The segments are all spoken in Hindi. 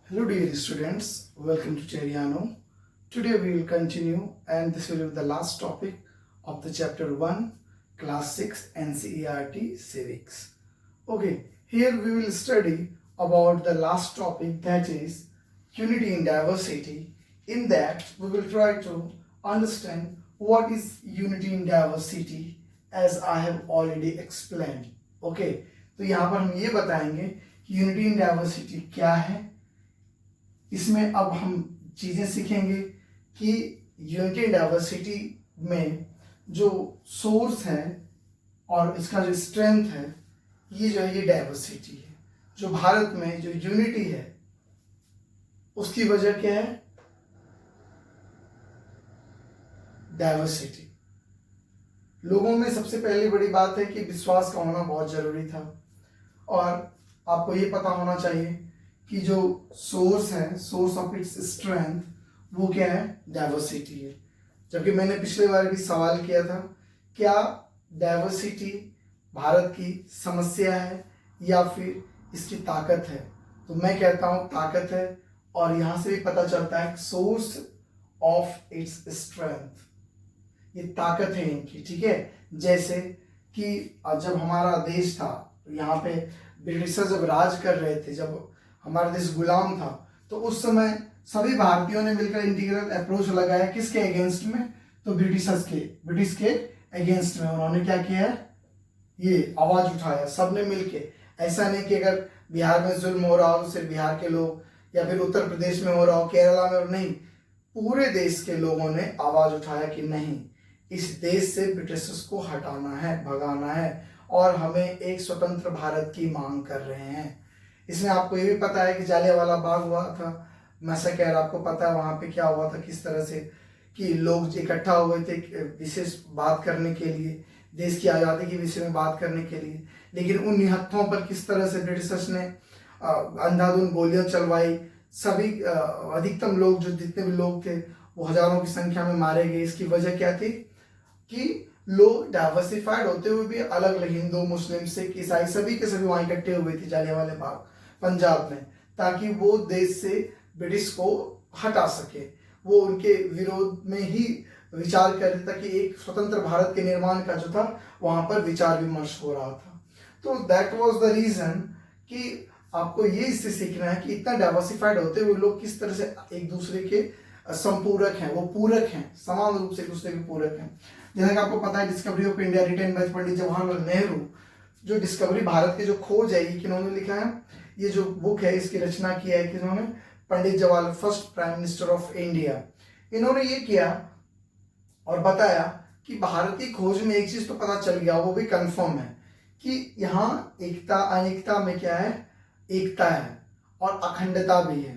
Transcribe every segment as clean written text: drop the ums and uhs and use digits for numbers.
Hello dear students, welcome to Teriano. Today we will continue and this will be the last topic of the chapter 1, class 6 NCERT Civics. Okay, here we will study about the last topic, that is unity in diversity. In that we will try to understand what is unity in diversity as I have already explained. Okay, तो यहाँ पर हम ये बताएंगे कि यूनिटी इन डाइवर्सिटी क्या है। इसमें अब हम चीज़ें सीखेंगे कि यूनिटी एंड डाइवर्सिटी में जो सोर्स है और इसका जो स्ट्रेंथ है, ये जो है ये डाइवर्सिटी है। जो भारत में जो यूनिटी है उसकी वजह क्या है? डाइवर्सिटी। लोगों में सबसे पहली बड़ी बात है कि विश्वास का होना बहुत जरूरी था, और आपको ये पता होना चाहिए कि जो सोर्स है, सोर्स ऑफ इट्स स्ट्रेंथ, वो क्या है? डाइवर्सिटी है। जबकि मैंने पिछले बार भी सवाल किया था, क्या डाइवर्सिटी भारत की समस्या है या फिर इसकी ताकत है? तो मैं कहता हूँ ताकत है, और यहाँ से भी पता चलता है सोर्स ऑफ इट्स स्ट्रेंथ, ये ताकत है इनकी। ठीक है, जैसे कि जब हमारा देश था, यहाँ पे ब्रिटिशर जब राज कर रहे थे, जब हमारा देश गुलाम था, तो उस समय सभी भारतीयों ने मिलकर इंटीग्रल अप्रोच लगाया। किसके अगेंस्ट में? तो ब्रिटिश के अगेंस्ट में उन्होंने क्या किया? ये आवाज उठाया सबने मिलके। ऐसा नहीं कि अगर बिहार में जुल्म हो रहा हो सिर्फ बिहार के लोग, या फिर उत्तर प्रदेश में हो रहा हो, केरला में, नहीं, पूरे देश के लोगों ने आवाज उठाया कि नहीं, इस देश से ब्रिटिशर्स को हटाना है, भगाना है, और हमें एक स्वतंत्र भारत की मांग कर रहे हैं। इसमें आपको ये भी पता है कि जालियांवाला बाग हुआ था, मैसेकर, आपको पता है वहाँ पे क्या हुआ था, किस तरह से कि लोग इकट्ठा हुए थे विशेष बात करने के लिए, देश की आज़ादी के विषय में बात करने के लिए। लेकिन उन निहत्थों पर किस तरह से ब्रिटिशर्स ने अंधाधुंध गोलियां चलवाई। सभी अधिकतम लोग, जो जितने भी लोग थे, वो हजारों की संख्या में मारे गए। इसकी वजह क्या थी? कि लोग डाइवर्सिफाइड होते हुए भी अलग अलग, हिंदू, मुस्लिम, सिख, ईसाई, सभी के सभी वहाँ इकट्ठे हुए थे जालियांवाला बाग पंजाब में, ताकि वो देश से ब्रिटिश को हटा सके। वो उनके विरोध में ही विचार कर रहे थे कि एक स्वतंत्र भारत के निर्माण का जो था वहाँ पर विचार विमर्श हो रहा था। तो दैट वाज द रीजन कि आपको ये इससे सीखना है कि इतना डाइवर्सिफाइड होते हुए लोग किस तरह से एक दूसरे के संपूरक हैं, वो पूरक हैं, समान रूप से एक दूसरे के पूरक हैं। जैसा कि आपको पता है, discovery of India written by Pandit Jawaharlal Nehru, जो डिस्कवरी भारत की जो खोज है, ये किन्होंने लिखा है? ये जो बुक है इसकी रचना किया है किन्होंने? Pandit Jawaharlal, first prime minister of India. इन्होंने ये किया और बताया कि भारत की खोज में एक चीज तो पता चल गया, वो भी कंफर्म है कि यहाँ एकता अनेकता में क्या है? एकता है, और अखंडता भी है।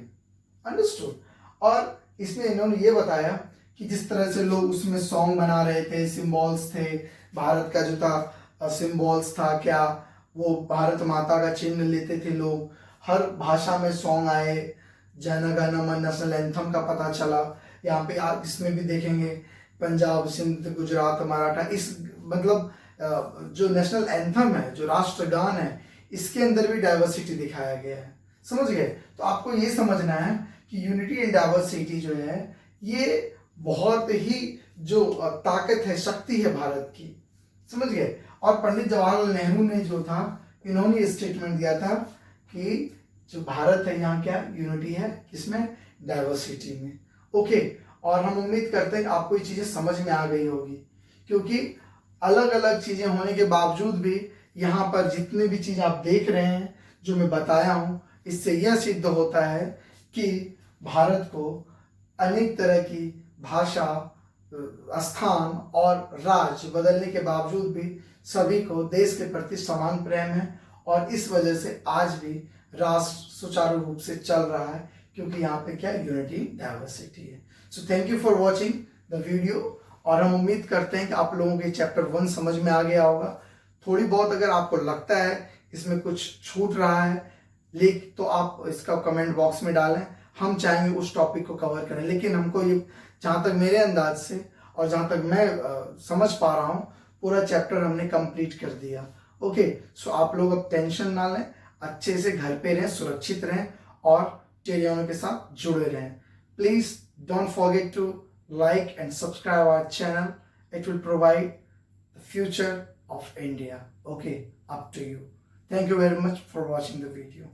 अंडरस्टूड। और इसमें इन्होंने ये बताया कि जिस तरह से लोग उसमें सॉन्ग बना रहे थे, सिंबल्स थे, भारत का जो था सिंबल्स था क्या, वो भारत माता का चिन्ह लेते थे लोग। हर भाषा में सॉन्ग आए, जन गण मन नेशनल एंथम का पता चला। यहाँ पे आप इसमें भी देखेंगे पंजाब, सिंध, गुजरात, मराठा, इस मतलब जो नेशनल एंथम है, जो राष्ट्रगान है, इसके अंदर भी डाइवर्सिटी दिखाया गया है। समझ गए? तो आपको ये समझना है कि यूनिटी एंड डाइवर्सिटी जो है, ये बहुत ही जो ताकत है, शक्ति है भारत की। समझ गए? और पंडित जवाहरलाल नेहरू ने जो था, इन्होंने स्टेटमेंट दिया था कि जो भारत है यहाँ क्या यूनिटी है, किसमें? डाइवर्सिटी में। ओके, और हम उम्मीद करते हैं कि आपको ये चीजें समझ में आ गई होगी, क्योंकि अलग अलग चीजें होने के बावजूद भी यहाँ पर जितने भी चीज आप देख रहे हैं, जो मैं बताया हूँ, इससे यह सिद्ध होता है कि भारत को अनेक तरह की भाषा, स्थान और राज्य बदलने के बावजूद भी सभी को देश के प्रति समान प्रेम है, और इस वजह से आज भी राष्ट्र सुचारू रूप से चल रहा है, क्योंकि यहाँ पे क्या यूनिटी डाइवर्सिटी है। So thank you for watching the video, और हम उम्मीद करते हैं कि आप लोगों के चैप्टर 1 समझ में आ गया होगा। थोड़ी बहुत अगर आपको लगता है इसमें कुछ छूट रहा है, लेकिन तो आप इसका कमेंट बॉक्स में डालें, हम चाहेंगे उस टॉपिक को कवर करें। लेकिन हमको ये, जहाँ तक मेरे अंदाज से और जहाँ तक मैं समझ पा रहा हूँ, पूरा चैप्टर हमने कंप्लीट कर दिया। ओके, सो आप लोग अब टेंशन ना लें, अच्छे से घर पे रहें, सुरक्षित रहें, और टेरियानो के साथ जुड़े रहें। Please don't forget to like and subscribe our channel. It will provide the future of India. Okay, up to you. Thank you very much for watching the video.